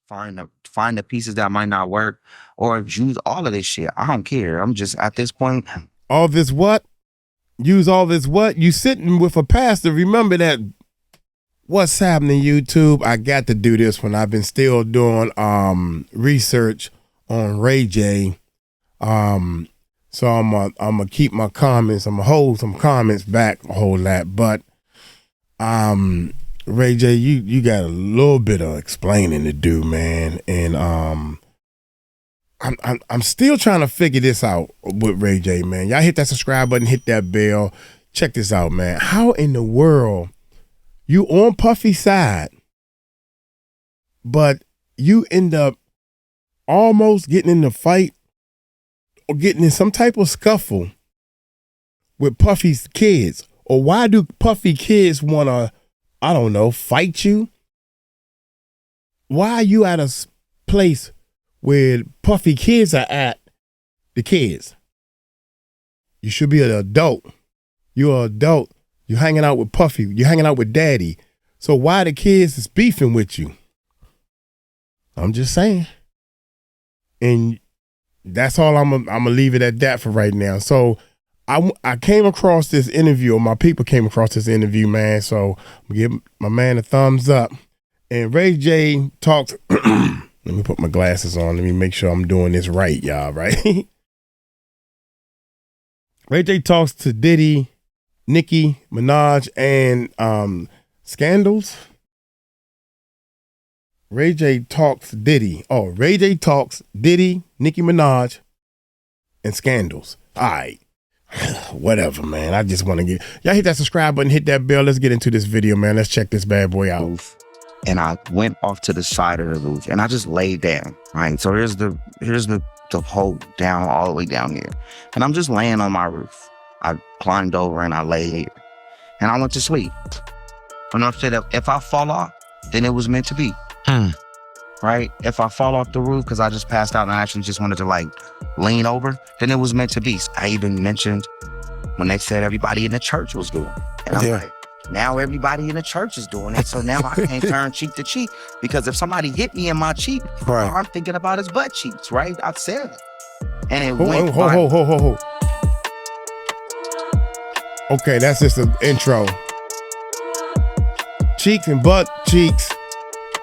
find the pieces that might not work, or use all of this shit. I don't care. I'm just at this point. All this what? Use all this what? You sitting with a pastor. Remember that. What's happening, YouTube? I got to do this when I've been still doing research on Ray J. So I'm gonna keep my comments. I'm gonna hold some comments back a whole lot. But Ray J, you got a little bit of explaining to do, man. And I'm still trying to figure this out with Ray J, man. Y'all hit that subscribe button, hit that bell. Check this out, man. How in the world you on Puffy's side, but you end up almost getting in the fight or getting in some type of scuffle with Puffy's kids? Or why do Puffy kids want to, I don't know, fight you? Why are you at a place where Puffy kids are at the kids? You should be an adult. You're an adult. You're hanging out with Puffy. You're hanging out with Daddy. So why the kids is beefing with you? I'm just saying. And that's all I'm gonna leave it at that for right now. So I came across this interview, or my people came across this interview, man. So I'm gonna give my man a thumbs up. And Ray J talks. Let me put my glasses on. Let me make sure I'm doing this right, y'all, right? Ray J talks to Diddy, Nicki Minaj, and Scandals. Ray J talks Diddy. Oh, Ray J talks Diddy, Nicki Minaj, and Scandals. All right. Whatever, man. I just want to get... Y'all hit that subscribe button, hit that bell. Let's get into this video, man. Let's check this bad boy out. And I went off to the side of the roof, and I just laid down, right? So here's the hole down, all the way down here. And I'm just laying on my roof. I climbed over and I lay here. And I went to sleep. And I said, if I fall off, then it was meant to be. Right? If I fall off the roof because I just passed out and I actually just wanted to like lean over, then it was meant to be. I even mentioned when they said everybody in the church was doing it. And I'm like, now everybody in the church is doing it. So now I can't turn cheek to cheek, because if somebody hit me in my cheek, all I'm thinking about is butt cheeks, right? I said it. And it went Ho. Okay, that's just an intro. Cheeks and butt cheeks.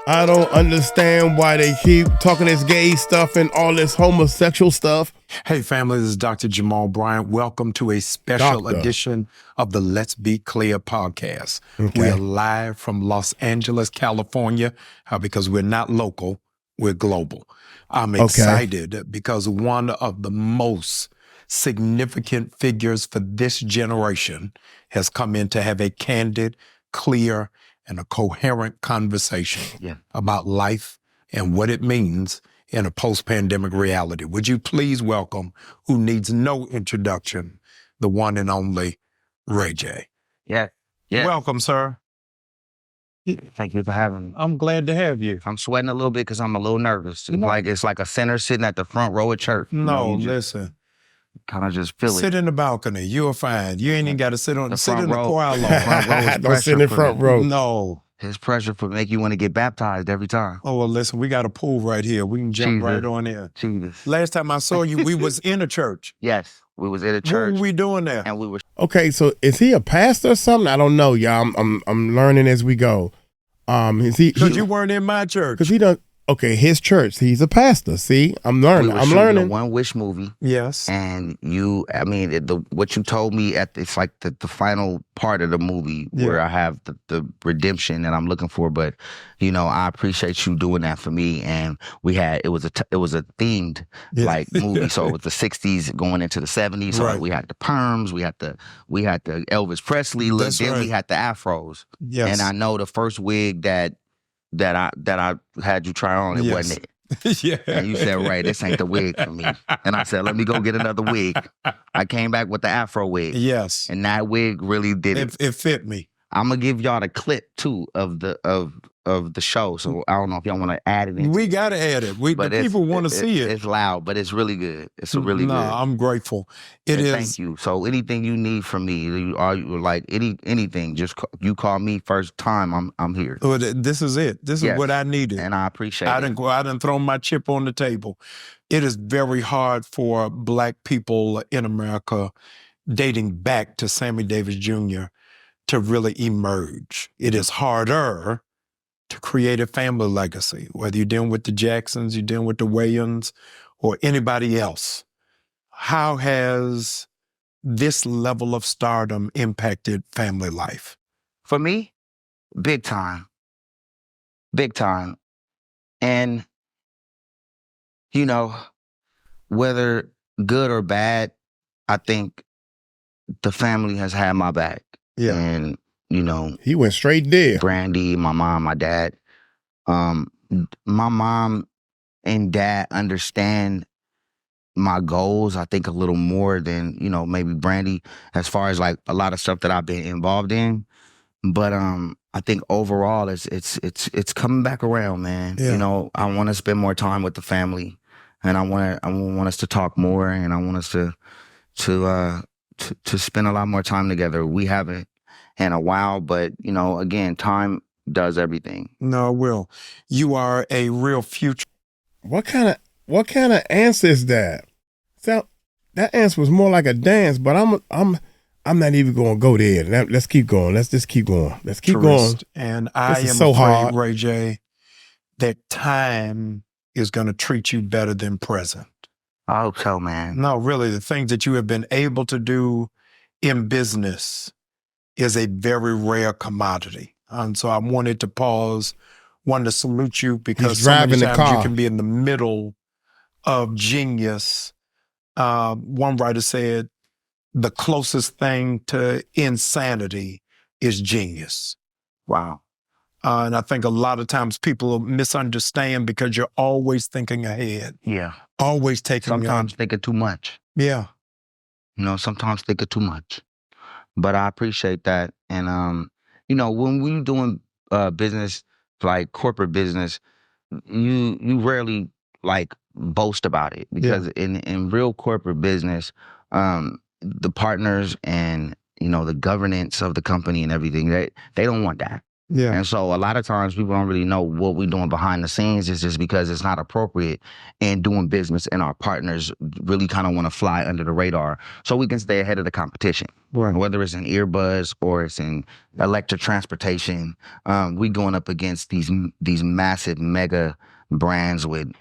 I don't understand why they keep talking this gay stuff and all this homosexual stuff. Hey, family, this is Dr. Jamal Bryant. Welcome to a special edition of the Let's Be Clear podcast. Okay. We are live from Los Angeles, California, because we're not local, we're global. I'm excited because one of the most significant figures for this generation has come in to have a candid, clear, and a coherent conversation about life and what it means in a post-pandemic reality. Would you please welcome, who needs no introduction, the one and only Ray J. Yeah. Welcome, sir. Thank you for having me. I'm glad to have you. I'm sweating a little bit because I'm a little nervous. It's like a sinner sitting at the front row at church. No, listen. Kind of just feel it. Sit in the balcony. You're fine. You ain't even got to sit in the choir low. Don't sit in the front row. No. His pressure for make you want to get baptized every time. Oh, well, listen, we got a pool right here. We can jump right on in. Jesus. Last time I saw you, we was in a church. Yes, we was in a church. What were we doing there? And we were... Okay, so is he a pastor or something? I don't know, y'all. I'm learning as we go. Is he? Because you weren't in my church. Because he done. Okay, his church. He's a pastor. See, I'm learning. I'm learning. One Wish movie. Yes. And what you told me it's like the final part of the movie where I have the redemption that I'm looking for. But I appreciate you doing that for me. And it was a themed like movie. So it was the '60s going into the '70s. So we had the perms, we had the Elvis Presley look, then we had the afros. Yes. And I know the first wig that I had you try on, it wasn't it. Yeah. And you said, Ray, this ain't the wig for me. And I said, let me go get another wig. I came back with the afro wig. Yes. And that wig really did it. It fit me. I'm gonna give y'all the clip too of the show. So I don't know if y'all want to add it in. We gotta add it. The people want to see it. It's loud, but it's really good. It's really good. I'm grateful. It is. Thank you. So anything you need from me, you like anything, just you call me first time. I'm here. Well, this is it. This is what I needed, and I appreciate it. I didn't throw my chip on the table. It is very hard for Black people in America, dating back to Sammy Davis Jr., to really emerge. It is harder to create a family legacy, whether you're dealing with the Jacksons, you're dealing with the Wayans, or anybody else. How has this level of stardom impacted family life? For me, big time. Big time. And, you know, whether good or bad, I think the family has had my back. Yeah. And, you know, he went straight there. Brandy, my mom, my dad. My mom and dad understand my goals, I think, a little more than, you know, maybe Brandy, as far as like a lot of stuff that I've been involved in. But I think overall it's coming back around, man. Yeah. You know, I want to spend more time with the family, and I want us to talk more, and I want us to spend a lot more time together. We haven't in a while, but, you know, again, time does everything. No, it will. You are a real future. What kind of answer is that? So that answer was more like a dance, but I'm not even going to go there. Let's keep going. Let's just keep going. Let's keep going. And I am so afraid, hard. Ray J, that time is going to treat you better than present. I hope so, man. No, really, the things that you have been able to do in business is a very rare commodity. And so I wanted to pause, wanted to salute you, because so many times you can be in the middle of genius. One writer said, the closest thing to insanity is genius. Wow. And I think a lot of times people misunderstand because you're always thinking ahead. Yeah. Always taking sometimes thinking too much. Yeah. You know, sometimes thinking too much. But I appreciate that. And you know, when we doing business, like corporate business, you rarely like boast about it, because in real corporate business, the partners and, you know, the governance of the company and everything, they don't want that. Yeah. And so a lot of times people don't really know what we're doing behind the scenes. It's just because it's not appropriate in doing business, and our partners really kind of want to fly under the radar so we can stay ahead of the competition. Right. Whether it's in earbuds or it's in electric transportation, we going up against these massive mega brands with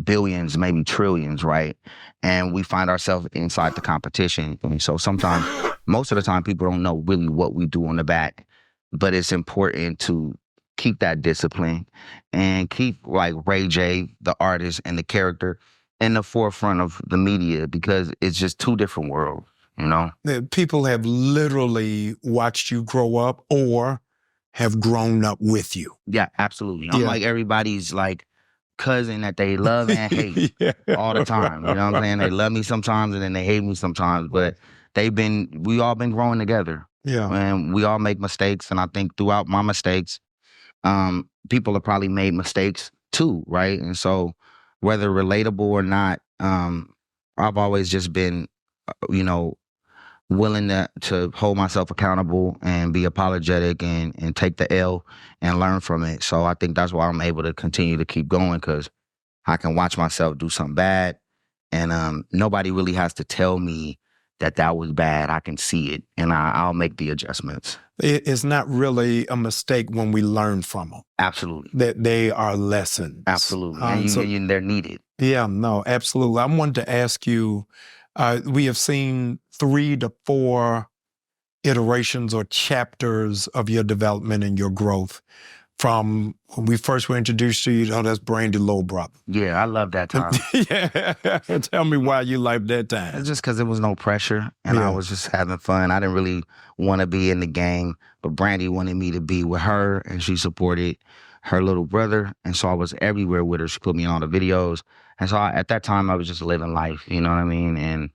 billions, maybe trillions, right? And we find ourselves inside the competition. And so sometimes, most of the time, people don't know really what we do on the back. But it's important to keep that discipline and keep, like, Ray J, the artist and the character, in the forefront of the media, because it's just two different worlds, you know? People have literally watched you grow up or have grown up with you. Yeah, absolutely. I'm like everybody's like cousin that they love and hate all the time. You know what I'm saying? They love me sometimes and then they hate me sometimes, but we all been growing together. Yeah. And we all make mistakes. And I think throughout my mistakes, people have probably made mistakes too, right? And so whether relatable or not, I've always just been, you know, willing to hold myself accountable and be apologetic and take the L and learn from it. So I think that's why I'm able to continue to keep going, because I can watch myself do something bad, and nobody really has to tell me that was bad. I can see it, and I'll make the adjustments. It's not really a mistake when we learn from them. Absolutely. That they are lessons. Absolutely. And they're needed. Yeah, no, absolutely. I wanted to ask you, we have seen 3 to 4 iterations or chapters of your development and your growth. From when we first were introduced to you, that's Brandy Low Brother. Yeah, I love that time. Yeah. Tell me why you liked that time. It's just because there was no pressure, and I was just having fun. I didn't really want to be in the game, but Brandy wanted me to be with her, and she supported her little brother, and so I was everywhere with her. She put me on all the videos, and so at that time, I was just living life, you know what I mean? And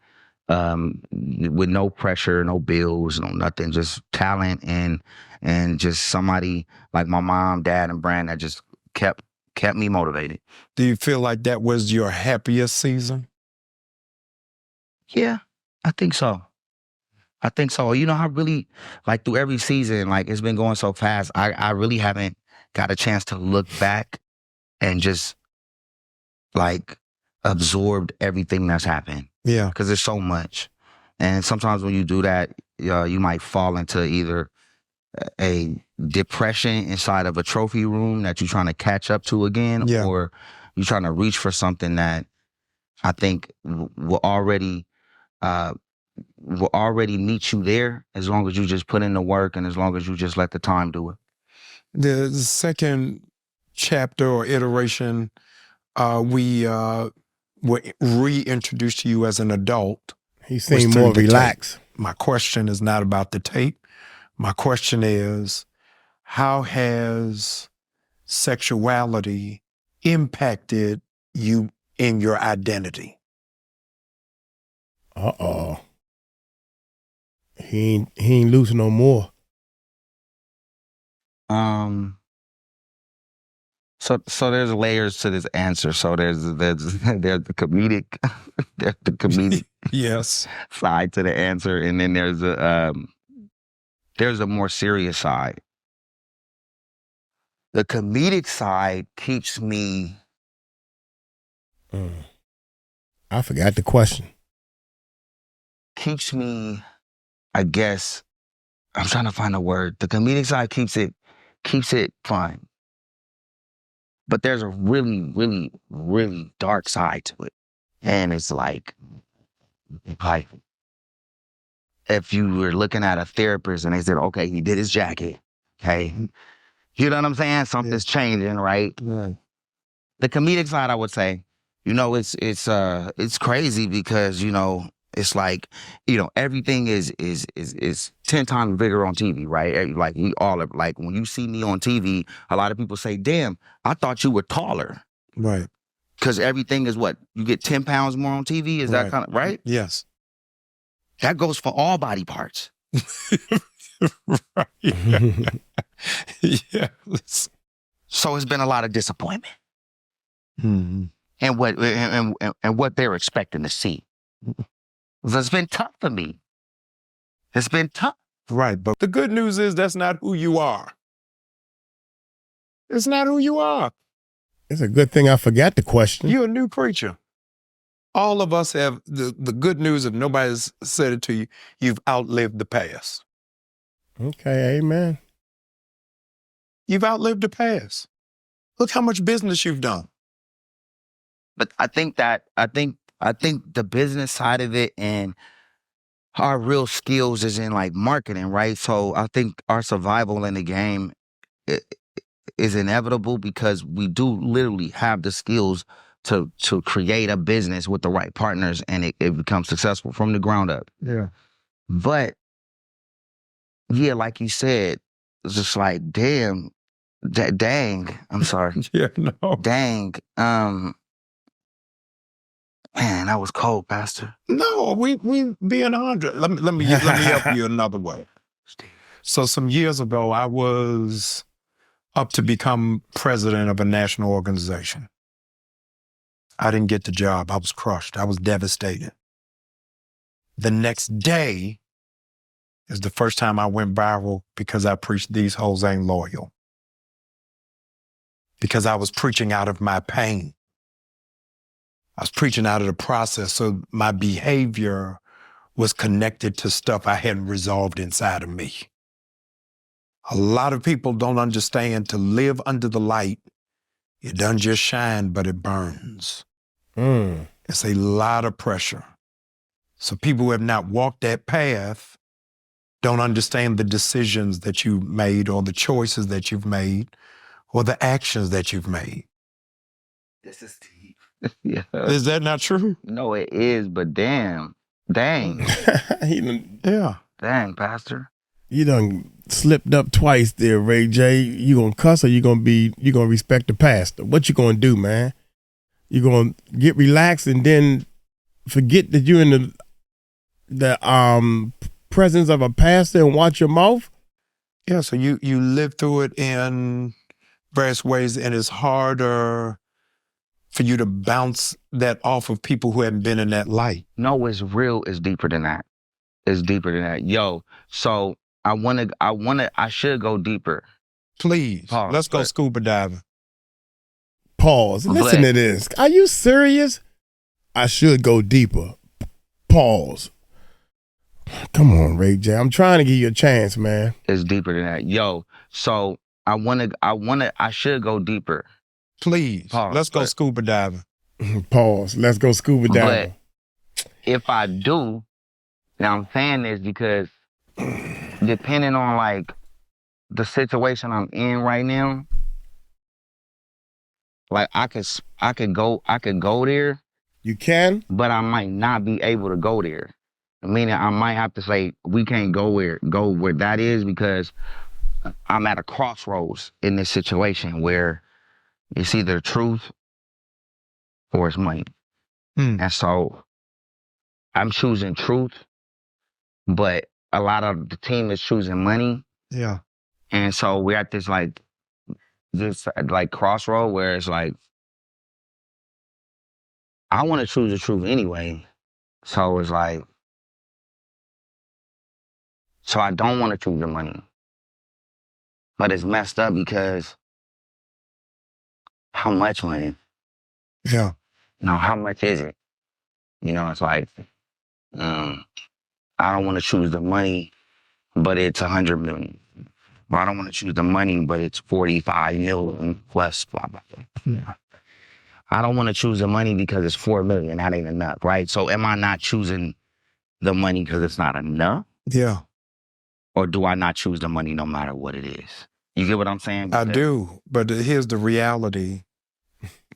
with no pressure, no bills, no nothing, just talent and just somebody like my mom, dad, and Brand that just kept me motivated. Do you feel like that was your happiest season? Yeah, I think so. I think so. You know, I really, like, through every season, like, it's been going so fast, I really haven't got a chance to look back and just, like, absorbed everything that's happened. Yeah. Because there's so much. And sometimes when you do that, you might fall into either a depression inside of a trophy room that you're trying to catch up to again, Yeah. or you're trying to reach for something that I think will already meet you there, as long as you just put in the work and as long as you just let the time do it. The second chapter or iteration, we were reintroduced to you as an adult. He seemed more relaxed. My question is not about the tape. My question is, how has sexuality impacted you in your identity? Uh-oh. He ain't loose no more. So there's layers to this answer. So there's the comedic there's the comedic Yes. side to the answer, and then there's a more serious side. The comedic side keeps me. I forgot the question. Keeps me, I guess, I'm trying to find a word. The comedic side keeps it fun. But there's a really, really, really dark side to it. And it's like if you were looking at a therapist and they said, okay, he did his jacket. Okay. You know what I'm saying? Something's changing, right? Yeah. The comedic side, I would say, you know, it's crazy because, you know, it's like, you know, everything is 10 times bigger on TV, right? Like, we all are, like, when you see me on TV, a lot of people say, damn, I thought you were taller. Right. Because everything is what? You get 10 pounds more on TV? Is that kind of, right? Yes. That goes for all body parts. Right. Yes. So it's been a lot of disappointment. Mm-hmm. And what they're expecting to see. It's been tough for me. It's been tough. Right, but the good news is that's not who you are. It's not who you are. It's a good thing I forgot the question. You're a new creature. All of us have the good news, if nobody's said it to you, you've outlived the past. Okay, amen. You've outlived the past. Look how much business you've done. But I think the business side of it and our real skills is in, like, marketing, right? So I think our survival in the game is inevitable because we do literally have the skills to create a business with the right partners, and it becomes successful from the ground up. Yeah. But yeah, like you said, it's just like, dang, I'm sorry. Yeah, no. Dang. Man, that was cold, Pastor. No, we being 100. Let me help you another way. So some years ago, I was up to become president of a national organization. I didn't get the job. I was crushed. I was devastated. The next day is the first time I went viral because I preached "These hoes ain't loyal." Because I was preaching out of my pain. I was preaching out of the process, so my behavior was connected to stuff I hadn't resolved inside of me. A lot of people don't understand to live under the light, it doesn't just shine, but it burns. It's a lot of pressure. So people who have not walked that path don't understand the decisions that you made or the choices that you've made or the actions that you've made. This is deep. Yeah. Is that not true? No, it is, but dang. Yeah. Dang, Pastor. You done slipped up twice there, Ray J. You gonna cuss or you gonna respect the pastor? What you gonna do, man? You gonna get relaxed and then forget that you're in the the presence of a pastor and watch your mouth. Yeah, so you live through it in various ways, and it's harder for you to bounce that off of people who haven't been in that light. No, it's real. It's deeper than that. It's deeper than that. Yo, so I should go deeper. Please, Pause, let's go scuba diving. Pause. Listen to this. Are you serious? I should go deeper. Pause. Come on, Ray J. I'm trying to give you a chance, man. It's deeper than that. Yo, so I should go deeper. Please, Pause, let's go scuba diving. Pause. Let's go scuba diving. But if I do, now I'm saying this because depending on like the situation I'm in right now, like I could go there. You can? But I might not be able to go there. Meaning I might have to say we can't go where that is because I'm at a crossroads in this situation where it's either truth or it's money. And so I'm choosing truth, but a lot of the team is choosing money. Yeah. And so we're at this crossroad where it's like, I want to choose the truth anyway. So it's like, so I don't want to choose the money. But it's messed up because how much money? Yeah. No, how much is it? You know, it's like, I don't want to choose the money, but it's 100 million. Or I don't want to choose the money, but it's 45 million plus blah, blah, blah. Yeah. I don't want to choose the money because it's 4 million. That ain't enough, right? So am I not choosing the money because it's not enough? Yeah. Or do I not choose the money no matter what it is? You get what I'm saying? I do, but here's the reality.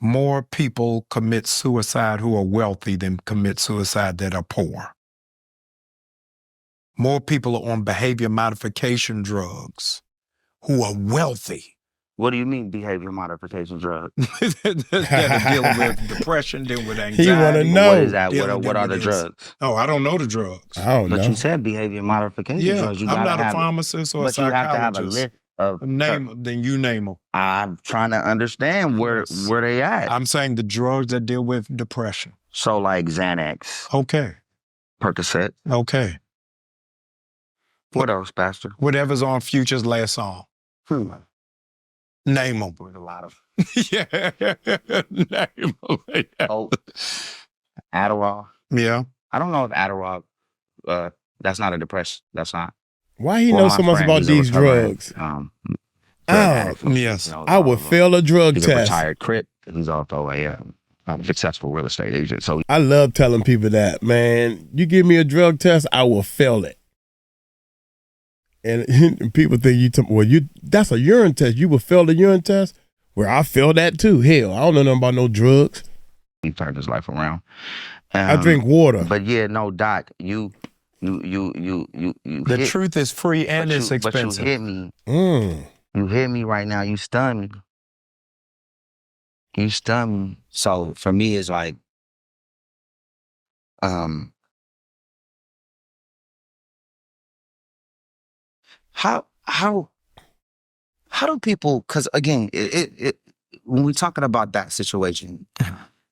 More people commit suicide who are wealthy than commit suicide that are poor. More people are on behavior modification drugs who are wealthy. What do you mean behavior modification drugs? That are dealing with depression, dealing with anxiety. He want to know. What is that? What are the drugs? Oh, I don't know the drugs. I don't know. But you said behavior modification drugs. I'm not a pharmacist or a psychologist. But you have to have a list of... Then you name them. I'm trying to understand where they at. I'm saying the drugs that deal with depression. So like Xanax. Okay. Percocet. Okay. What else, Pastor? Whatever's on Future's last song. Name them. There's a lot of... Yeah. Name them. Oh, Adderall. Yeah. I don't know if Adderall, that's not a depression. That's not. Why he know so much about these drugs? Yes. I would fail a drug he's test. A retired crip. He's also a successful real estate agent. So I love telling people that, man. You give me a drug test, I will fail it. And people think that's a urine test. You will fail the urine test? Well, I failed that too. Hell, I don't know nothing about no drugs. He turned his life around. I drink water. But yeah, no, Doc, you The truth is free and it's expensive. But you hit me. You hit me right now. You stunned me. You stunned me. So for me, it's like, how do people? Because again, when we're talking about that situation,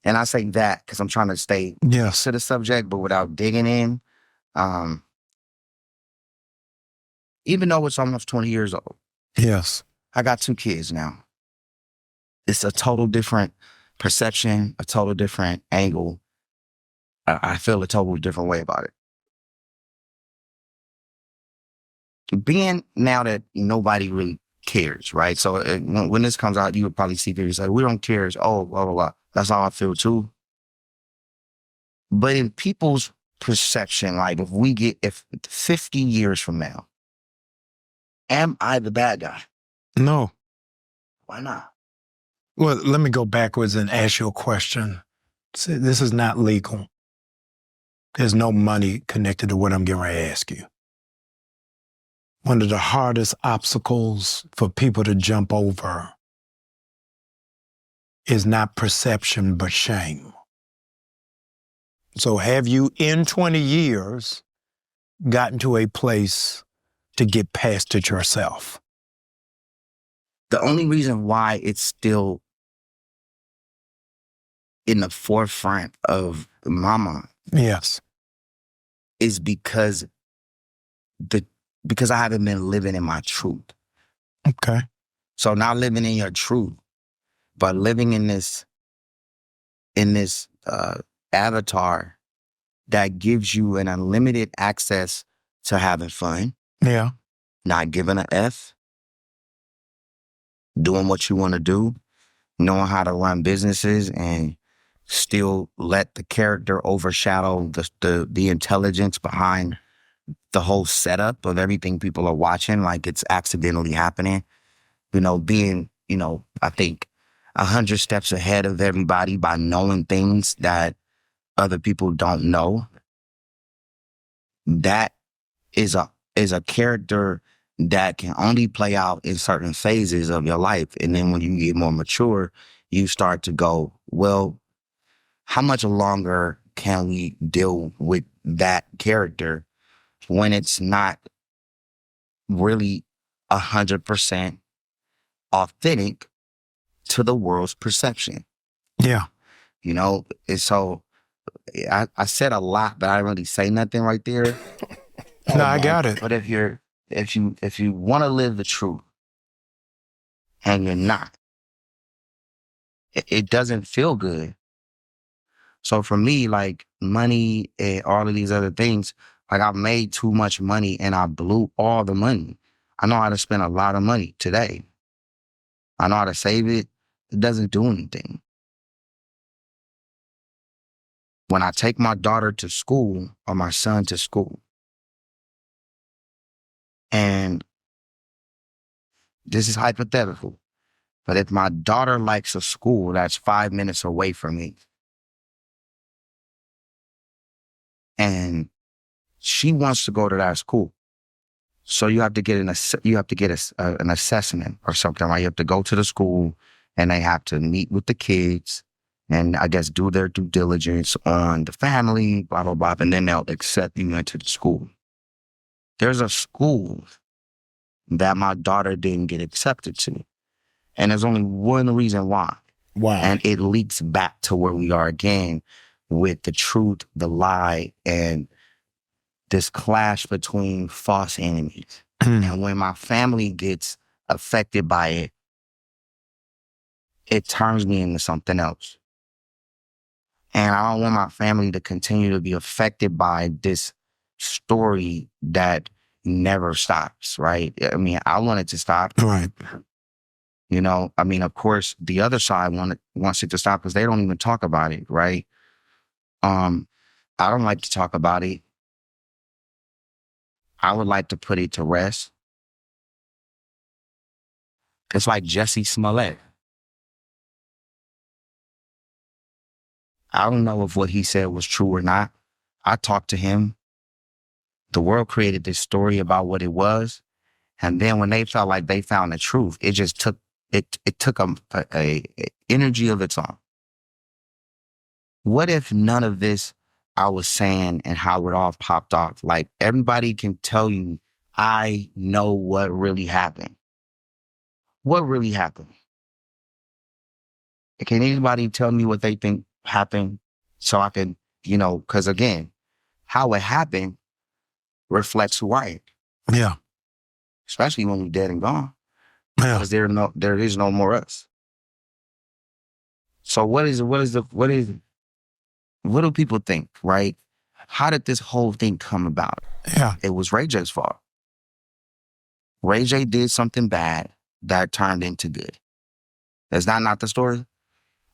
and I say that because I'm trying to stay to the subject, but without digging in. Even though it's almost 20 years old. Yes. I got 2 kids now. It's a total different perception, a total different angle. I feel a total different way about it. Being now that nobody really cares, right? So when this comes out, you would probably see people say, we don't care. Oh, blah, blah, blah. That's how I feel too. But in people's perception, like if 50 years from now, am I the bad guy? No. Why not? Well, let me go backwards and ask you a question. This is not legal. There's no money connected to what I'm getting ready to ask you. One of the hardest obstacles for people to jump over is not perception, but shame. So have you, in 20 years, gotten to a place to get past it yourself? The only reason why it's still in the forefront of my mind Yes. is because I haven't been living in my truth. Okay. So not living in your truth, but living in this avatar that gives you an unlimited access to having fun, Yeah. not giving a F, doing what you want to do, knowing how to run businesses, and still let the character overshadow the intelligence behind the whole setup of everything people are watching, like it's accidentally happening. Being, I think 100 steps ahead of everybody by knowing things that other people don't know. That is a character that can only play out in certain phases of your life. And then when you get more mature, you start to go, well, how much longer can we deal with that character when it's not really 100% authentic to the world's perception? Yeah. And so I said a lot, but I didn't really say nothing right there. No, I got it. But if you want to live the truth and you're not, it doesn't feel good. So for me, like money and all of these other things, like I've made too much money and I blew all the money. I know how to spend a lot of money today. I know how to save it. It doesn't do anything. When I take my daughter to school or my son to school, and this is hypothetical, but if my daughter likes a school that's 5 minutes away from me, and she wants to go to that school, so you have to get an assessment or something, right? You have to go to the school and they have to meet with the kids and I guess do their due diligence on the family, blah, blah, blah, and then they'll accept you into the school. There's a school that my daughter didn't get accepted to. And there's only one reason why. Wow. And it leads back to where we are again with the truth, the lie, and this clash between false enemies. And when my family gets affected by it, it turns me into something else. And I don't want my family to continue to be affected by this story that never stops, right? I mean, I want it to stop. Right. Of course, the other side wants it to stop because they don't even talk about it, right? I don't like to talk about it. I would like to put it to rest. It's like Jussie Smollett. I don't know if what he said was true or not. I talked to him. The world created this story about what it was. And then when they felt like they found the truth, it just took a energy of its own. What if none of this I was saying and how it all popped off? Like everybody can tell you, I know what really happened. What really happened? Can anybody tell me what they think happened so I can, because again, how it happened reflects who I am. Yeah. Especially when we're dead and gone. Yeah. Because there is no more us. So what do people think, right? How did this whole thing come about? Yeah. It was Ray J's fault. Ray J did something bad that turned into good. Is that not the story?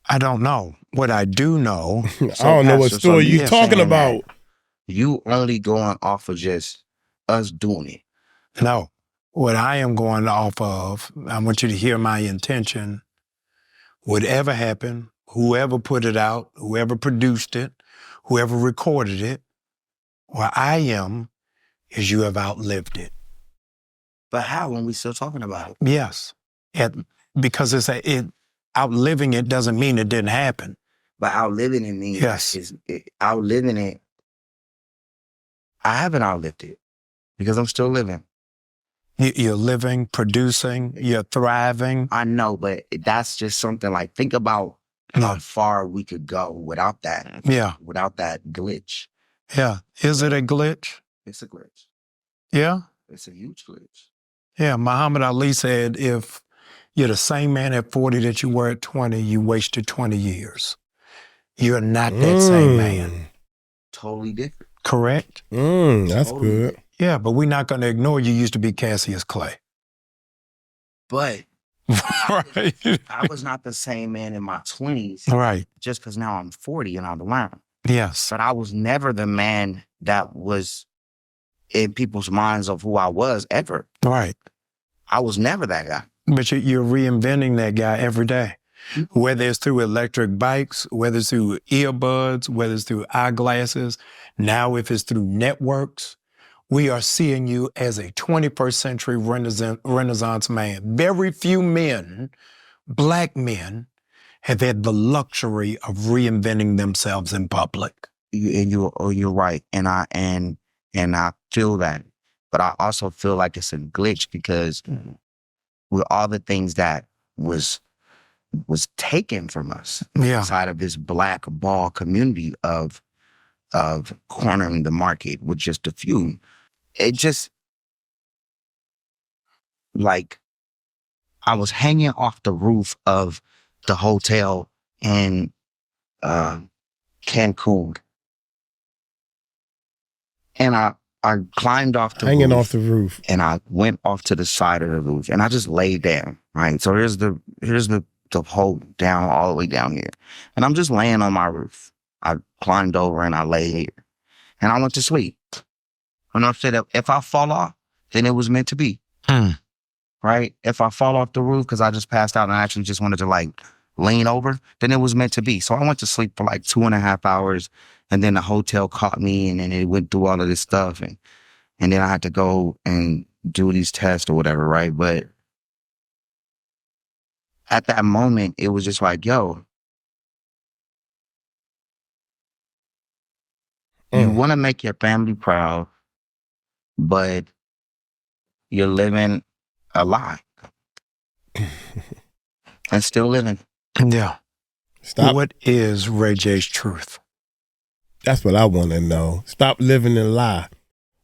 I don't know. What I do know. I don't know what story you talking about. You only going off of just us doing it. No. What I am going off of, I want you to hear my intention. Whatever happened, whoever put it out, whoever produced it, whoever recorded it, where I am is you have outlived it. But how when we still talking about it? Yes. Because outliving it doesn't mean it didn't happen. But outliving it means yes. Outliving it. I haven't outlived it. Because I'm still living. You're living, producing, you're thriving. I know, but that's just something like, think about how far we could go without that. Yeah. Without that glitch. Yeah. Is it a glitch? It's a glitch. Yeah. It's a huge glitch. Yeah. Muhammad Ali said, if you're the same man at 40 that you were at 20, you wasted 20 years. You're not that same man. Totally different. Correct? That's Totally good. different. Yeah, but we're not going to ignore you used to be Cassius Clay. But Right. I was not the same man in my 20s. Right. Just because now I'm 40 and I've learned. Yes. But I was never the man that was in people's minds of who I was ever. Right. I was never that guy. But you're reinventing that guy every day. Whether it's through electric bikes, whether it's through earbuds, whether it's through eyeglasses, now if it's through networks, we are seeing you as a 21st century Renaissance man. Very few men, Black men, have had the luxury of reinventing themselves in public. You're right. And I feel that. But I also feel like it's a glitch because with all the things that was taken from us inside of this black ball community of cornering the market with just a few. It just, like, I was hanging off the roof of the hotel in Cancun. And I climbed off the Hanging roof, off the roof. and I went off to the side of the roof, and I just laid down, right? So here's the whole down, all the way down here. And I'm just laying on my roof. I climbed over and I lay here. And I went to sleep. And I said, if I fall off, then it was meant to be. Right? If I fall off the roof because I just passed out and I actually just wanted to like lean over, then it was meant to be. So I went to sleep for like 2.5 hours, and then the hotel caught me, and then it went through all of this stuff. And then I had to go and do these tests or whatever, right? But at that moment, it was just like, yo, you want to make your family proud, but you're living a lie. And still living. Yeah. Stop. What is Ray J's truth? That's what I want to know. Stop living the lie.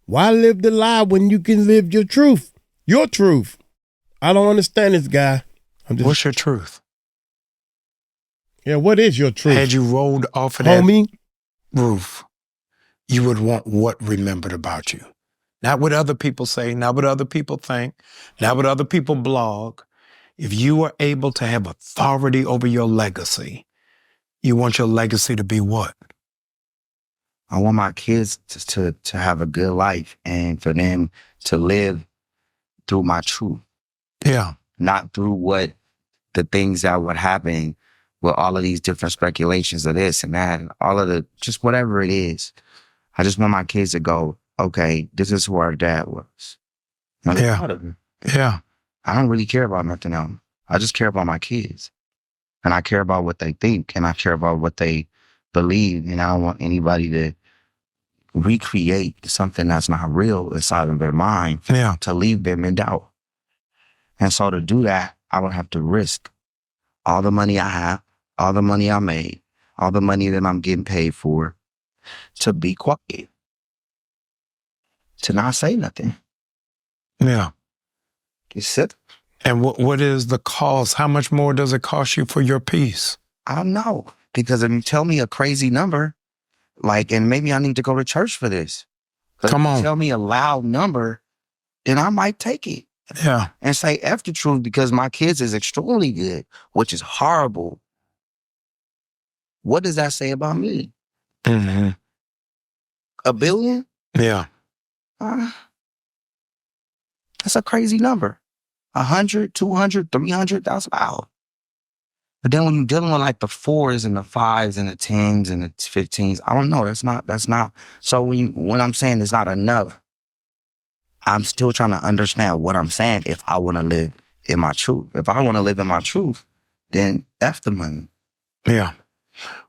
Why live the lie when you can live your truth? Your truth. I don't understand this guy. What's your truth? Yeah, what is your truth? Had you rolled off of Homie? that roof, you would want what remembered about you. Not what other people say, not what other people think, not what other people blog. If you are able to have authority over your legacy, you want your legacy to be what? I want my kids to have a good life and for them to live through my truth. Yeah. Not through what the things that would happen with all of these different speculations of this and that and all of the, just whatever it is. I just want my kids to go, okay, this is who our dad was. And I'm proud of him. Yeah. I don't really care about nothing else. I just care about my kids. And I care about what they think, and I care about what they believe. And I don't want anybody to recreate something that's not real inside of their mind to leave them in doubt. And so to do that, I would have to risk all the money I have, all the money I made, all the money that I'm getting paid for, to be quiet, to not say nothing. Yeah. It's simple. And what is the cost? How much more does it cost you for your peace? I don't know. Because if you tell me a crazy number, like, and maybe I need to go to church for this. Come on. If you tell me a loud number, then I might take it. Yeah. And say F the truth because my kids is extremely good, which is horrible. What does that say about me? Mm-hmm. $1 billion? Yeah. That's a crazy number. 100, 200, 300,000. Wow. But then when you're dealing with like the 4s and the 5s and the 10s and the 15s, I don't know. That's not. So when I'm saying it's not enough, I'm still trying to understand what I'm saying if I want to live in my truth. If I want to live in my truth, then F the money. Yeah.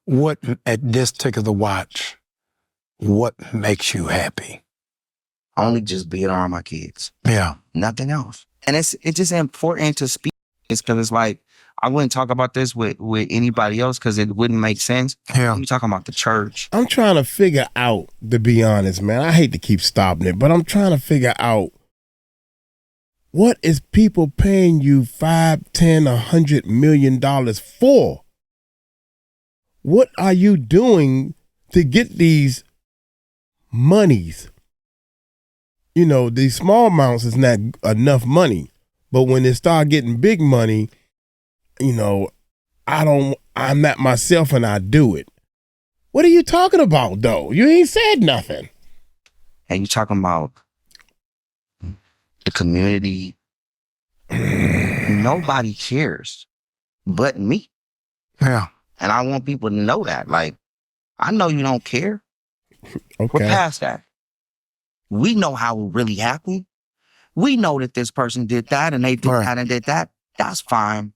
What, at this tick of the watch, what makes you happy? Only just being around my kids. Yeah. Nothing else. And it's just important to speak. It's because it's like, I wouldn't talk about this with anybody else because it wouldn't make sense. Yeah. You talking about the church. I'm trying to figure out, to be honest, man. I hate to keep stopping it, but I'm trying to figure out, what is people paying you $5, $10, $100 million for? What are you doing to get these monies? You know, these small amounts is not enough money, but when they start getting big money, you know, I'm not myself and I do it. What are you talking about, though? You ain't said nothing. And you talking about the community. Nobody cares but me. Yeah. And I want people to know that. Like, I know you don't care. Okay. We're past that. We know how it really happened. We know that this person did that and they did that and did that. That's fine.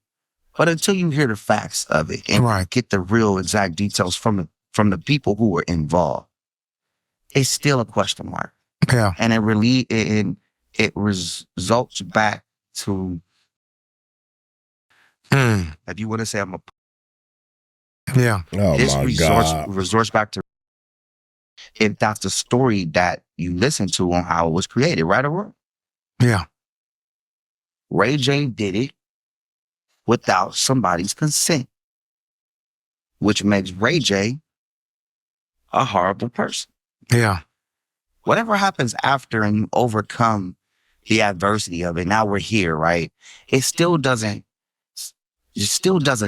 But until you hear the facts of it and get the real exact details from the people who were involved, it's still a question mark. Yeah. And it results back to, if you want to say I'm a, Oh this my God. resorts back to, if that's the story that you listen to on how it was created, right or wrong. Yeah. Ray J did it without somebody's consent, which makes Ray J a horrible person. Yeah. Whatever happens after and you overcome the adversity of it, now we're here, right? It still doesn't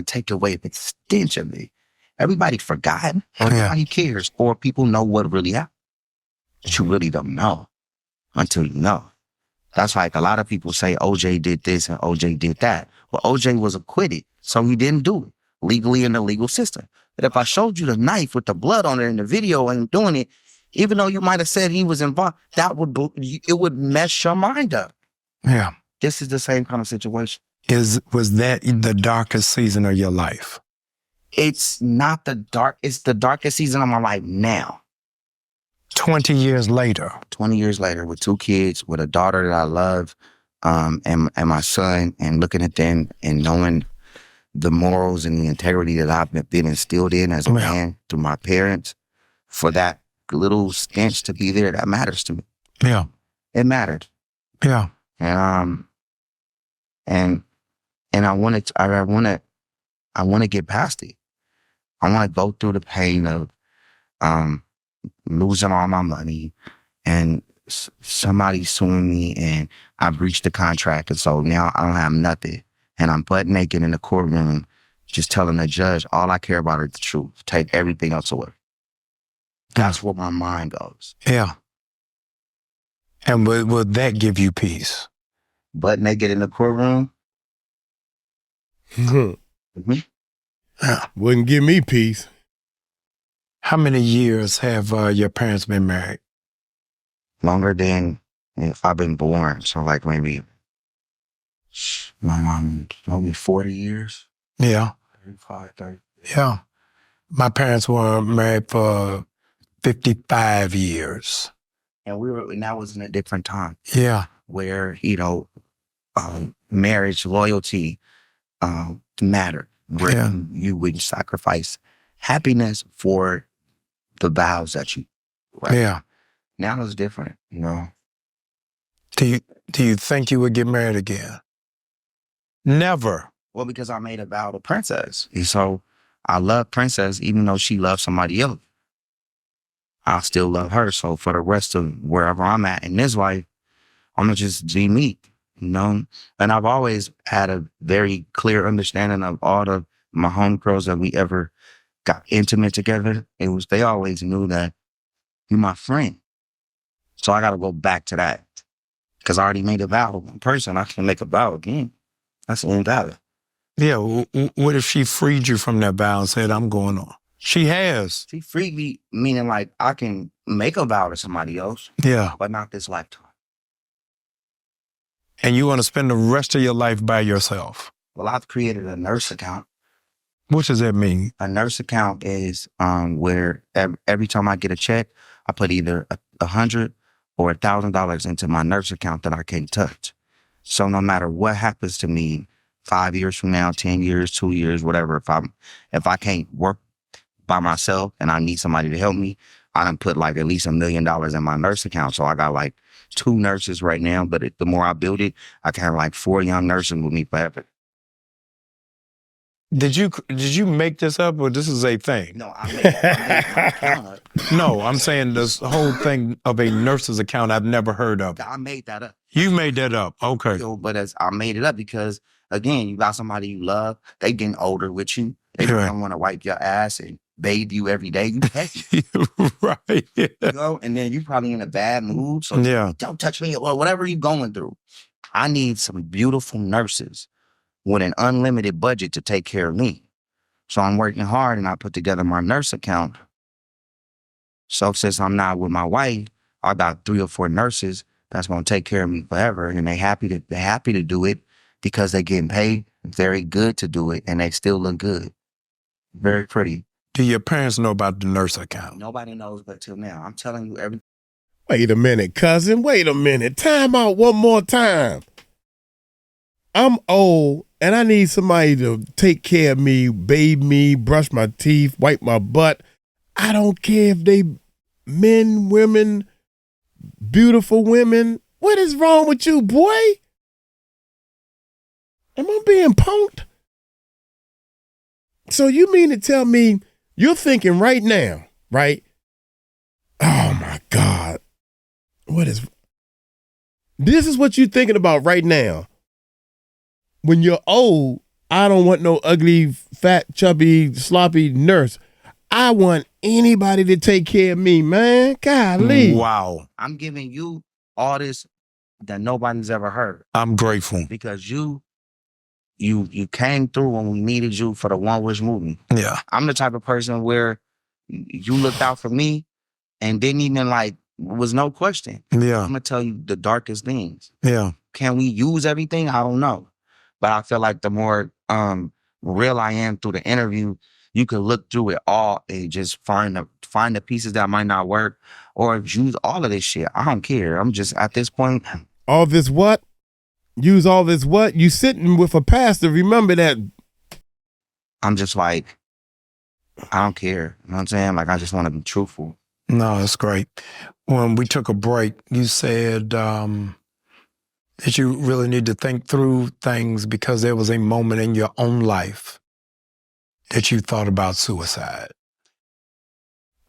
take away the stench of it. Everybody forgot, or nobody cares, or people know what really happened. But you really don't know until you know. That's like a lot of people say OJ did this and OJ did that. Well, OJ was acquitted, so he didn't do it legally in the legal system. But if I showed you the knife with the blood on it in the video and doing it, even though you might have said he was involved, it would mess your mind up. Yeah. This is the same kind of situation. Was that the darkest season of your life? It's not it's the darkest season of my life now. 20 years later. 20 years later, with 2 kids, with a daughter that I love, and my son, and looking at them and knowing the morals and the integrity that I've been instilled in as a man through my parents, for that little stench to be there, that matters to me. Yeah. It mattered. Yeah. And I want to get past it. I want to go through the pain of losing all my money and somebody suing me and I breached the contract, and so now I don't have nothing, and I'm butt naked in the courtroom just telling the judge all I care about is the truth. Take everything else away. That's where my mind goes. Yeah. And will that give you peace? Butt naked in the courtroom? Yeah. Wouldn't give me peace. How many years have your parents been married? Longer than if I've been born. So like maybe my mom, maybe 40 years. Yeah. 35, 30. Yeah. My parents were married for 55 years. And that was in a different time. Yeah. Where, marriage, loyalty mattered. Where you would sacrifice happiness for the vows that you. Right? Yeah. Now it's different, Do you think you would get married again? Never. Well, because I made a vow to Princess. And so I love Princess even though she loves somebody else. I still love her. So for the rest of wherever I'm at in this life, I'm going to just be me, And I've always had a very clear understanding of all of my homegirls that we ever got intimate together. They always knew that you're my friend. So I got to go back to that because I already made a vow to one person. I can make a vow again. That's invalid. Yeah. What if she freed you from that vow and said, I'm going on? She has. She freed me, meaning like I can make a vow to somebody else. Yeah. But not this lifetime. And you want to spend the rest of your life by yourself? Well, I've created a nurse account. What does that mean? A nurse account is where every time I get a check, I put either 100 or $1,000 into my nurse account that I can't touch. So no matter what happens to me 5 years from now, 10 years, 2 years, whatever, if I can't work by myself and I need somebody to help me, I done put like at least $1 million in my nurse account. So I got like 2 nurses right now, but the more I build it, I can have like 4 young nurses with me forever. Did you make this up, or this is a thing? No, I made my account up. No, I'm saying this whole thing of a nurse's account I've never heard of. I made that up. You made that up. Okay. So, but I made it up because, again, you got somebody you love. They getting older with you. They don't want to wipe your ass and bathe you every day. You pay. Right. You know, and then you probably in a bad mood. So don't touch me or whatever you're going through. I need some beautiful nurses with an unlimited budget to take care of me. So I'm working hard and I put together my nurse account. So since I'm not with my wife, I got 3 or 4 nurses that's going to take care of me forever. And they're happy to do it because they're getting paid very good to do it. And they still look good. Very pretty. Do your parents know about the nurse account? Nobody knows but till now. I'm telling you everything. Wait a minute, cousin. Wait a minute. Time out one more time. I'm old and I need somebody to take care of me, bathe me, brush my teeth, wipe my butt. I don't care if they men, women, beautiful women. What is wrong with you, boy? Am I being punked? So you mean to tell me you're thinking right now, right? Oh my God. This is what you're thinking about right now. When you're old, I don't want no ugly, fat, chubby, sloppy nurse. I want anybody to take care of me, man. Golly. Wow. I'm giving you all this that nobody's ever heard. I'm grateful. Because you came through when we needed you for the One Wish movie. Yeah. I'm the type of person where you looked out for me and didn't even was no question. Yeah. I'm going to tell you the darkest things. Yeah. Can we use everything? I don't know. But I feel like the more real I am through the interview, you can look through it all and just find the pieces that might not work or use all of this shit. I don't care. I'm just at this point. All this what? Use all this what? You sitting with a pastor. Remember that. I'm just like, I don't care. You know what I'm saying? Like, I just want to be truthful. No, that's great. When we took a break, you said that you really need to think through things because there was a moment in your own life that you thought about suicide.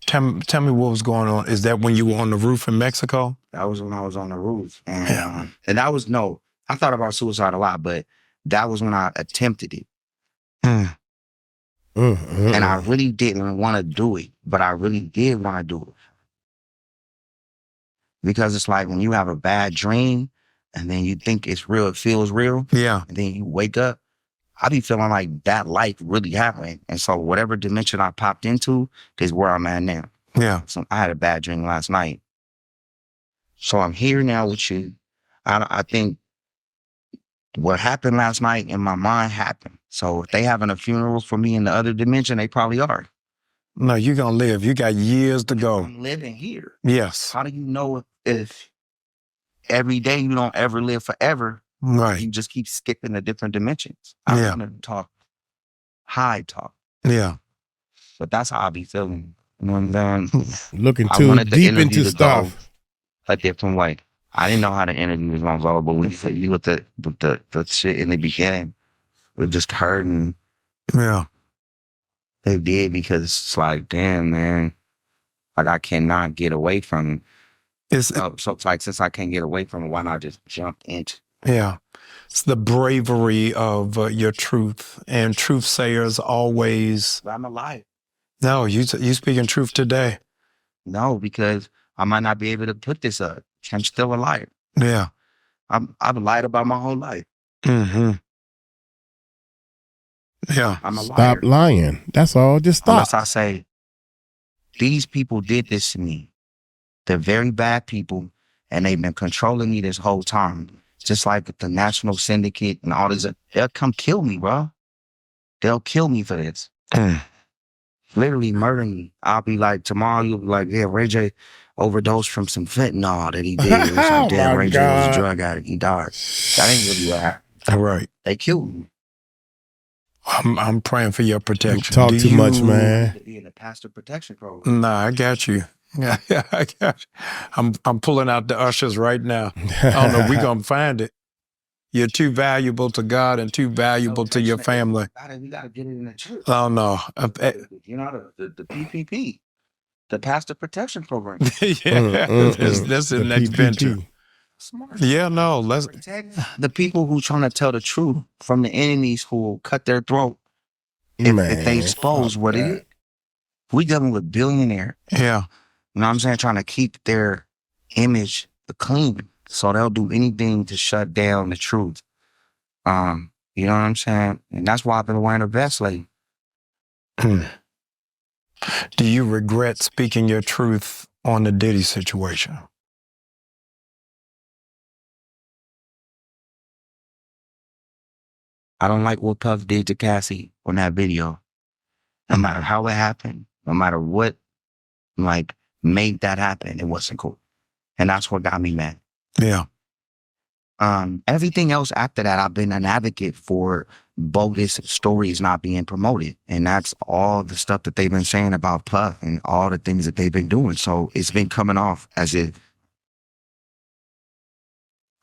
Tell me what was going on. Is that when you were on the roof in Mexico? That was when I was on the roof. And that was, no, I thought about suicide a lot, but that was when I attempted it. And I really didn't want to do it, but I really did want to do it. Because it's like when you have a bad dream and then you think it's real, it feels real. Yeah. And then you wake up, I be feeling like that life really happened. And so whatever dimension I popped into is where I'm at now. Yeah. So I had a bad dream last night. So I'm here now with you. I think what happened last night in my mind happened. So if they having a funeral for me in the other dimension, they probably are. No, you're going to live. You got years to go. I'm living here. Yes. How do you know if every day you don't ever live forever? Right. You just keep skipping the different dimensions. I want to talk high talk. Yeah. But that's how I be feeling. You know what I'm saying? Looking too deep into stuff. A different way. I didn't know how the interview was going to go, but when you with the shit in the beginning, it just hurting. Yeah. They did because it's like, damn, man. Like, I cannot get away from it. So it's like, since I can't get away from it, why not just jump into it? Yeah. It's the bravery of your truth. And truth sayers always... But I'm a liar. No, you speaking truth today. No, because I might not be able to put this up. I'm still a liar. Yeah. I've lied about my whole life. Mm-hmm. Yeah. I'm a liar. Stop lying. That's all. Just stop. Unless I say, these people did this to me. They're very bad people, and they've been controlling me this whole time. Just like the National Syndicate and all this. They'll come kill me, bro. They'll kill me for this. literally murder me. I'll be like, tomorrow you'll be like, yeah, Ray J overdosed from some fentanyl that he did. It's like, Oh damn, my Ray J was a God. drug addict. He died. That ain't really what happened. All right. They killed me. I'm praying for your protection. Talk too much, man. To be in the pastor protection program. Nah, I got you. Yeah, I got you. I'm pulling out the ushers right now. I don't know if we're going to find it. You're too valuable to God and too valuable to your family. We got to get it in the church. Oh, no. You know, the PPP, the pastor protection program. That's the next venture. Smart. Yeah, no, let's protect the people who trying to tell the truth from the enemies who will cut their throat if they expose what it is. We dealing with billionaire. Yeah. You know what I'm saying? Trying to keep their image clean. So they'll do anything to shut down the truth. You know what I'm saying? And that's why I've been wearing a vest lately. Do you regret speaking your truth on the Diddy situation? I don't like what Puff did to Cassie on that video. No matter how it happened, no matter what, like, made that happen, it wasn't cool. And that's what got me mad. Yeah. Everything else after that, I've been an advocate for bogus stories not being promoted. And that's all the stuff that they've been saying about Puff and all the things that they've been doing. So it's been coming off as if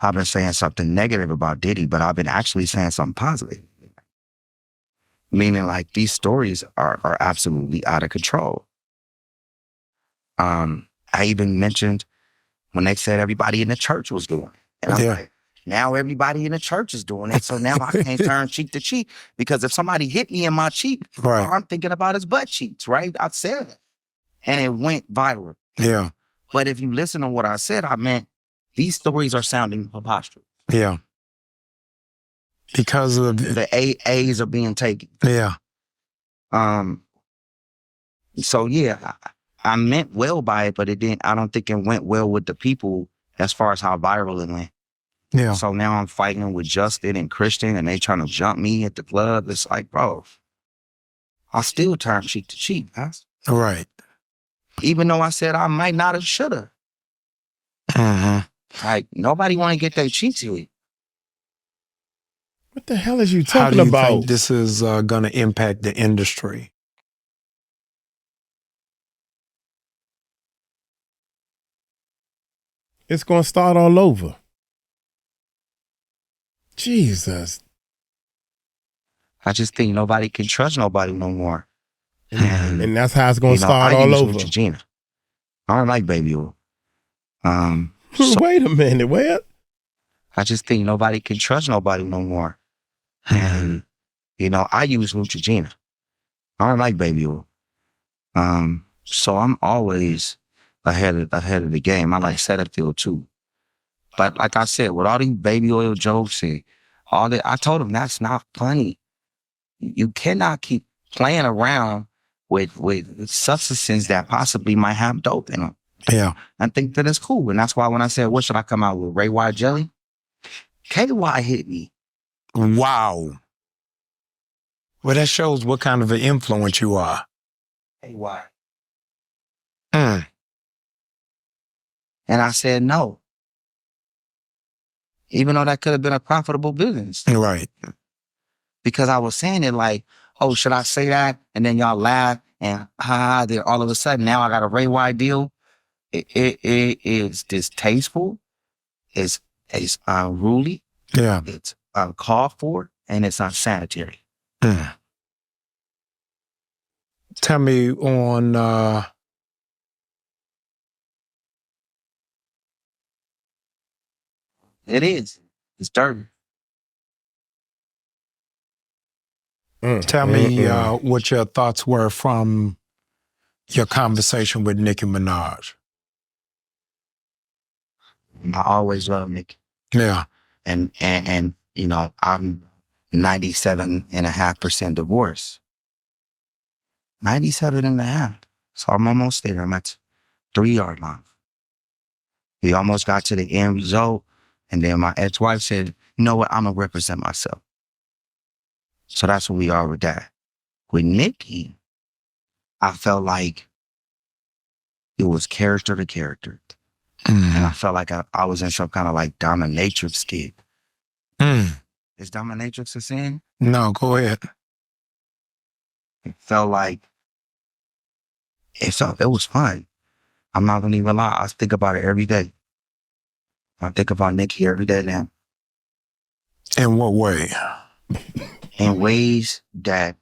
I've been saying something negative about Diddy, but I've been actually saying something positive. Meaning, like, these stories are absolutely out of control. I even mentioned when they said everybody in the church was doing it. And I'm like, now everybody in the church is doing it. So now I can't turn cheek to cheek, because if somebody hit me in my cheek, right, I'm thinking about his butt cheeks, right? I said it. And it went viral. Yeah. But if you listen to what I said, I meant these stories are sounding preposterous. Yeah. Because of the AAs are being taken. Yeah. So yeah, I meant well by it, but it didn't. I don't think it went well with the people as far as how viral it went. Yeah. So now I'm fighting with Justin and Christian, and they trying to jump me at the club. It's like, bro, I still turn cheek to cheek, guys. Right. Even though I said I might not have shoulda. Like, nobody want to get their cheeks hit. What the hell is you talking about? How do you about? think this is going to impact the industry? It's going to start all over. Jesus. I just think nobody can trust nobody no more. And that's how it's going to start all over. Neutrogena. I don't like baby oil. Wait a minute, what? I just think nobody can trust nobody no more. And, you know, I use Neutrogena. I don't like baby oil. So I'm always ahead of the game. I like Cetaphil too. But like I said, with all these baby oil jokes and all that, I told them that's not funny. You cannot keep playing around with substances that possibly might have dope in them. Yeah. I think that is cool. And that's why when I said, what should I come out with? Ray White jelly? KY hit me. Wow. Well, that shows what kind of an influence you are. KY. And I said no. Even though that could have been a profitable business. Right. Because I was saying it like, oh, should I say that? And then y'all laugh and then all of a sudden now I got a Ray White deal. It is distasteful. It's unruly. Yeah. It's uncalled for, and it's unsanitary. Tell me on it is. It's dirty. Tell me what your thoughts were from your conversation with Nicki Minaj. I always love Nicki. Yeah. And you know, I'm 97.5% divorced. 97.5. So I'm almost there. I'm at 3-yard line. We almost got to the end result. And then my ex-wife said, you know what? I'm going to represent myself. So that's where we are with that. With Nicki, I felt like it was character to character. Mm. And I felt like I was in some kind of like dominatrix skit. Mm. Is dominatrix a sin? No, go ahead. It felt like it was fun. I'm not gonna even lie. I think about it every day. I think about Nicki every day now. In what way? In ways that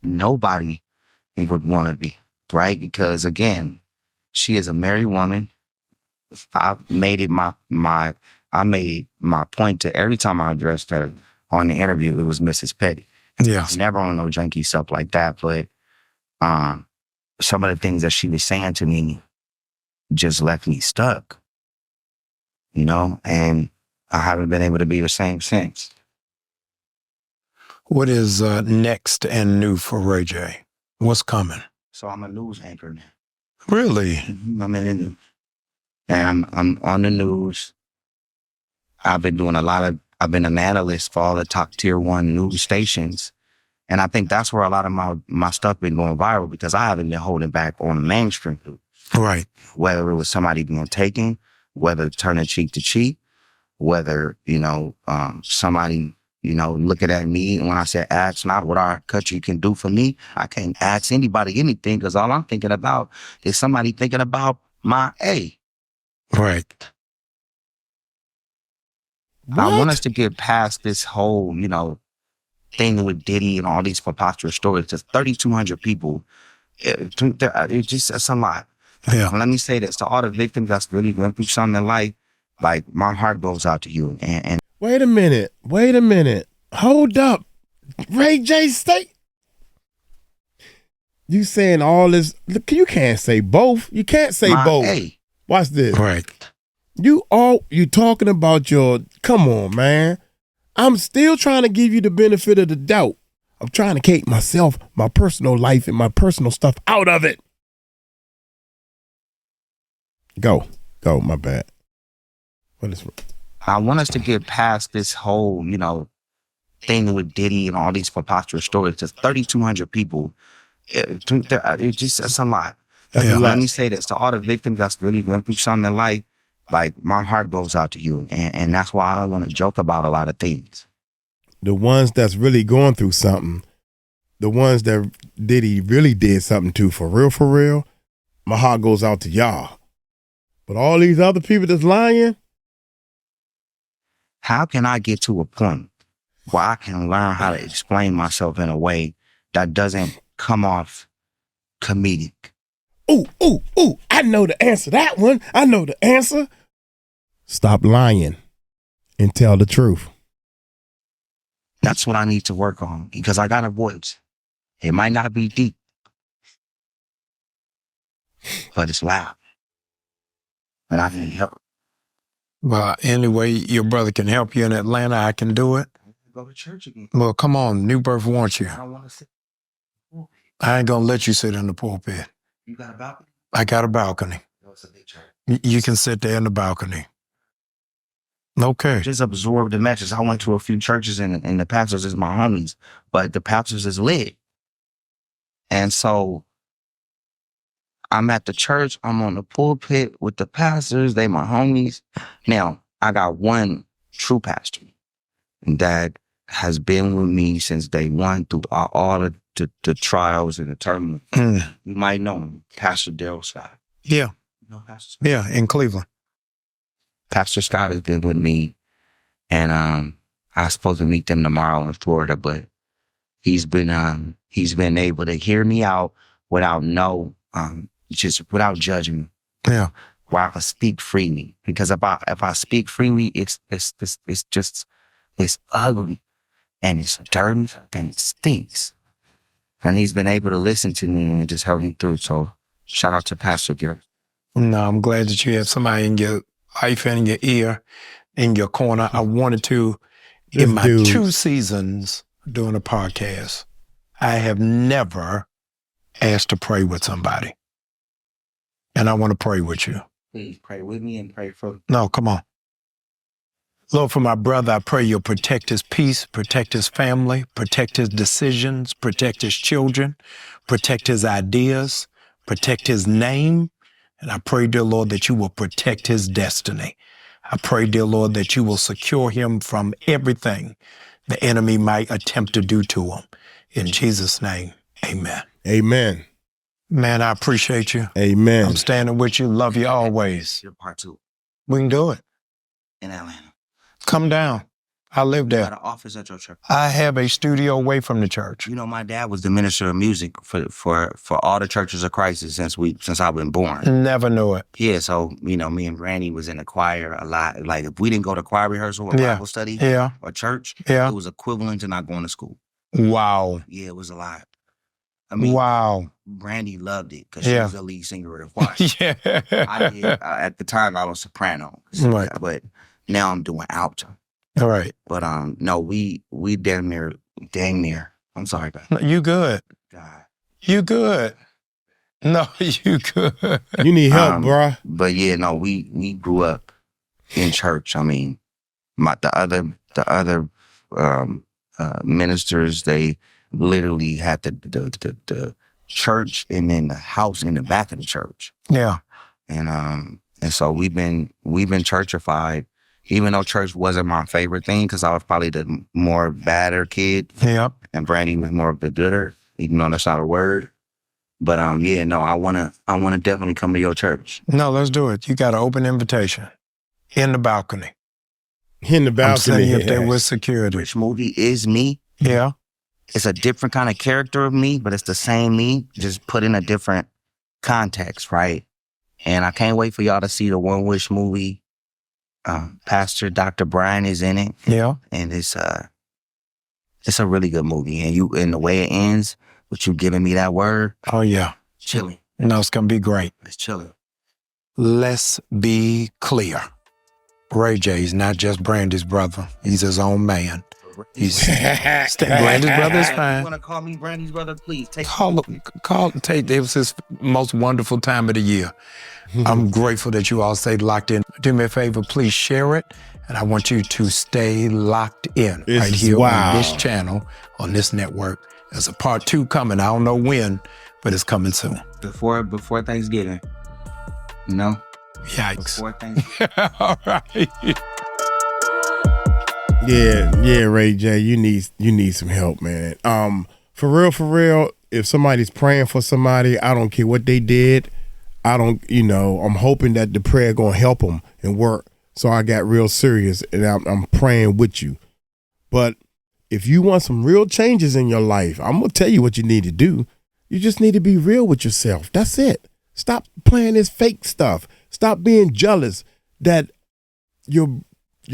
nobody would want to be, right? Because again, she is a married woman. I made it my point to every time I addressed her on the interview, it was Mrs. Petty. Yeah. Never on no junky stuff like that, but some of the things that she was saying to me just left me stuck, you know, and I haven't been able to be the same since. What is next and new for Ray J? What's coming? So I'm a news anchor now. Really? I'm in the news. And I'm on the news. I've been an analyst for all the top tier 1 news stations. And I think that's where a lot of my stuff been going viral, because I haven't been holding back on the mainstream news. Right. Whether it was somebody being taken, whether turning cheek to cheek, whether, you know, somebody, you know, looking at me when I said, ask not what our country can do for me. I can't ask anybody anything, because all I'm thinking about is somebody thinking about my A. Right. What? I want us to get past this whole, you know, thing with Diddy and all these preposterous stories. There's 3,200 people. It's a lot. Yeah. Let me say this to all the victims that's really went through something in life. Like, my heart goes out to you. And Wait a minute. Hold up. Ray J State. You saying all this? Look, you can't say both. You can't say my both. A. Watch this. Right. You talking about come on, man. I'm still trying to give you the benefit of the doubt. I'm trying to keep myself, my personal life, and my personal stuff out of it. Go, my bad. What is? I want us to get past this whole, you know, thing with Diddy and all these preposterous stories. There's 3,200 people. It's a lot. Yeah. Let me say this to all the victims that's really went through something in life. Like, my heart goes out to you. And that's why I don't want to joke about a lot of things. The ones that's really going through something, the ones that Diddy really did something to, for real, my heart goes out to y'all. But all these other people that's lying, how can I get to a point where I can learn how to explain myself in a way that doesn't come off comedic? Ooh, I know the answer to that one. I know the answer. Stop lying and tell the truth. That's what I need to work on, because I got a voice. It might not be deep, but it's loud. And I can help. Well, anyway, your brother can help you in Atlanta. I can do it. Go to church again. Well, come on. New Birth wants you. I don't want to sit. I ain't going to let you sit in the pulpit. You got a balcony? I got a balcony. No, it's a big church. You can sit there in the balcony. Okay. Just absorb the message. I went to a few churches and the pastors is my homies, but the pastors is lit. And so I'm at the church. I'm on the pulpit with the pastors. They my homies. Now, I got one true pastor that has been with me since day one through all the trials and the turmoil. You might know him, Pastor Daryl Scott. Yeah. You know Pastor Scott? Yeah, in Cleveland. Pastor Scott has been with me, and I was supposed to meet them tomorrow in Florida, but he's been able to hear me out without just without judging. Yeah. Where I can speak freely, because if I speak freely, it's ugly and it's dirty and it stinks. And he's been able to listen to me and just help me through. So shout out to Pastor Garrett. No, I'm glad that you have somebody in your life and in your ear, in your corner. I wanted to, in my 2 seasons doing a podcast, I have never asked to pray with somebody. And I want to pray with you. Please pray with me and pray for me. No, come on. Lord, for my brother, I pray you'll protect his peace, protect his family, protect his decisions, protect his children, protect his ideas, protect his name. And I pray, dear Lord, that you will protect his destiny. I pray, dear Lord, that you will secure him from everything the enemy might attempt to do to him. In Jesus' name, amen. Amen. Man, I appreciate you. Amen. I'm standing with you. Love you always. Your part 2 We can do it. in Atlanta. Come down. I live You there. got an office at your church. I have a studio away from the church. You know, my dad was the minister of music for all the churches of Christ since I've been born. Never knew it. Yeah, so, you know, me and Randy was in the choir a lot. Like, if we didn't go to choir rehearsal or Bible study Yeah. or church, Yeah. it was equivalent to not going to school. Wow. Yeah, it was a lot. I mean, Wow. Randy loved it because she was the lead singer of the choir. Yeah. I did. At the time, I was soprano. Right. But now I'm doing alto. All right. But no, we dang near. I'm sorry, God. No, you good. God. You good. No, you good. You need help, bruh. But yeah, no, we grew up in church. I mean, the other ministers, they literally had the church and then the house in the back of the church. Yeah. And so we've been churchified. Even though church wasn't my favorite thing, because I was probably the more badder kid. Yep. And Brandy was more of the gooder, even though that's not a word. But yeah, no, I wanna definitely come to your church. No, let's do it. You got an open invitation in the balcony. In the balcony. I'm sitting up there with security. Which movie is me? Yeah. It's a different kind of character of me, but it's the same me, just put in a different context, right? And I can't wait for y'all to see the One Wish movie. Pastor Dr. Brian is in it. Yeah. And it's a really good movie. And the way it ends, with you giving me that word. Oh, yeah. Chilling. No, it's going to be great. It's chilling. Let's be clear. Ray J's not just Brandy's brother. He's his own man. He's Brandy's brother is fine. You want to call me Brandy's brother? Please take call. It was his most wonderful time of the year. I'm grateful that you all stayed locked in. Do me a favor, please share it. And I want you to stay locked in right here on this channel, on this network. There's a part 2 coming. I don't know when, but it's coming soon. Before Thanksgiving. You know? Yikes. Before Thanksgiving. All right. Yeah, Ray J, you need some help, man. For real, if somebody's praying for somebody, I don't care what they did. I'm hoping that the prayer gonna help them and work. So I got real serious and I'm praying with you. But if you want some real changes in your life, I'm gonna tell you what you need to do. You just need to be real with yourself. That's it. Stop playing this fake stuff. Stop being jealous that your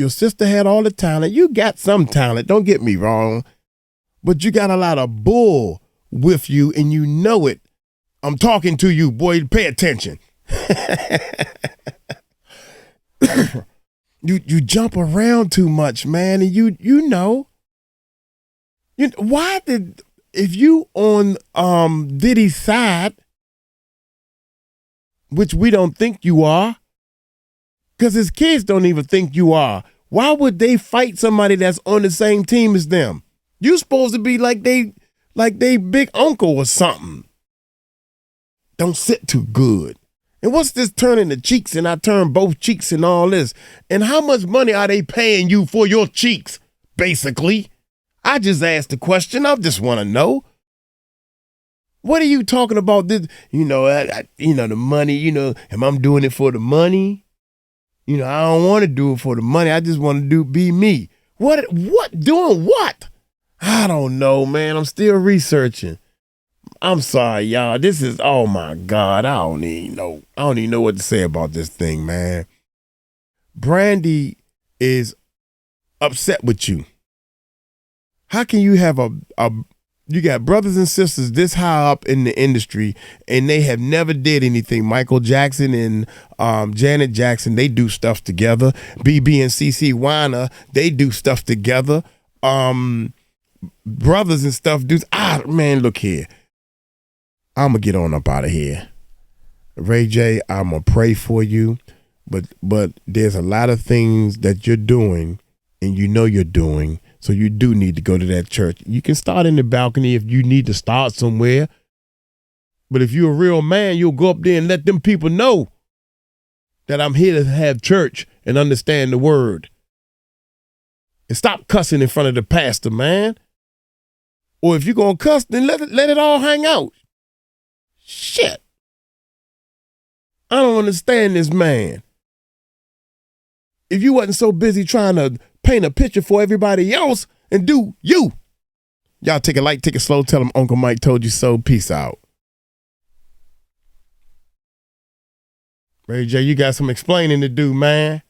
sister had all the talent. You got some talent, don't get me wrong. But you got a lot of bull with you and you know it. I'm talking to you, boy. Pay attention. You jump around too much, man, and you know why if you on Diddy's side, which we don't think you are, because his kids don't even think you are. Why would they fight somebody that's on the same team as them? You supposed to be like they big uncle or something. Don't sit too good. And what's this turning the cheeks and I turn both cheeks and all this? And how much money are they paying you for your cheeks, basically? I just asked the question. I just want to know. What are you talking about? This, the money, am I doing it for the money? I don't want to do it for the money. I just want to be me. What doing what? I don't know, man. I'm still researching. I'm sorry, y'all. This is, oh my God. I don't even know what to say about this thing, man. Brandy is upset with you. How can you have you got brothers and sisters this high up in the industry and they have never did anything? Michael Jackson and Janet Jackson, they do stuff together. BB and CC Weiner, they do stuff together. Brothers and stuff do. Man, look here. I'm going to get on up out of here. Ray J, I'm going to pray for you, but there's a lot of things that you're doing and you know you're doing, so you do need to go to that church. You can start in the balcony if you need to start somewhere. But if you're a real man, you'll go up there and let them people know that I'm here to have church and understand the word. And stop cussing in front of the pastor, man. Or if you're going to cuss, then let it all hang out. Shit. I don't understand this man. If you wasn't so busy trying to paint a picture for everybody else and do you. Y'all take it light, take it slow. Tell them Uncle Mike told you so. Peace out. Ray J, you got some explaining to do, man.